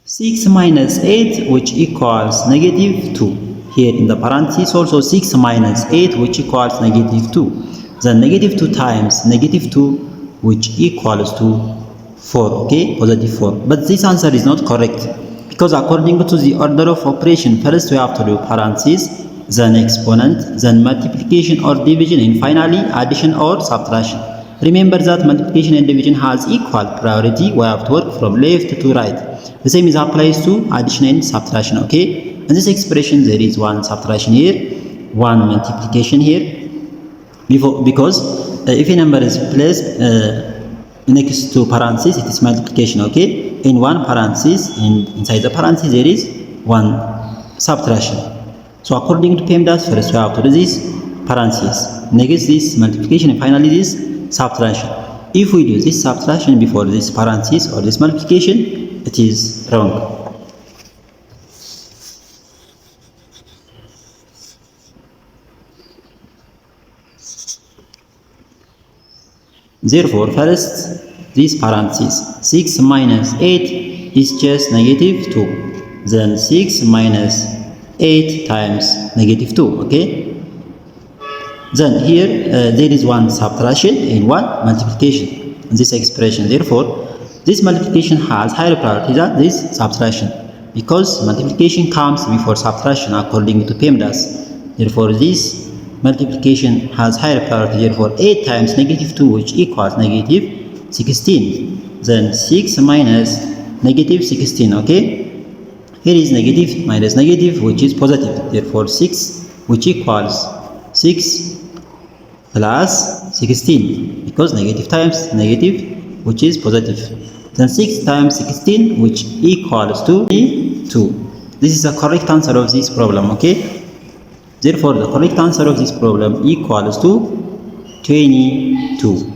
6 minus 8 which equals negative 2. Here in the parentheses also 6 minus 8 which equals negative 2. Then negative 2 times negative 2 which equals to 4. Okay, positive 4. But this answer is not correct because according to the order of operation, first we have to do parentheses, then exponent, then multiplication or division, and finally addition or subtraction. Remember that multiplication and division has equal priority. We have to work from left to right. The same is applies to addition and subtraction. Okay, in this expression there is one subtraction here, one multiplication here. Because if a number is placed next to parentheses, it is multiplication. Okay, in one parenthesis, and inside the parenthesis there is one subtraction. So according to PEMDAS, first we have to do this parenthesis, next this multiplication, and finally this subtraction. If we do this subtraction before this parenthesis or this multiplication, it is wrong. Therefore, first this parenthesis, 6 minus 8 is just negative 2. Then 6 minus 8 times negative 2. Okay. Then here there is one subtraction and one multiplication in this expression. Therefore, this multiplication has higher priority than this subtraction because multiplication comes before subtraction according to PEMDAS. Therefore, this multiplication has higher priority. Therefore, 8 times negative 2 which equals negative 16. Then 6 minus negative 16. Okay. Here is negative minus negative which is positive. Therefore, 6 which equals 6 plus 16 because negative times negative which is positive. Then 6 times 16 which equals to 2. This is the correct answer of this problem. Okay. Therefore, the correct answer of this problem equals to 22.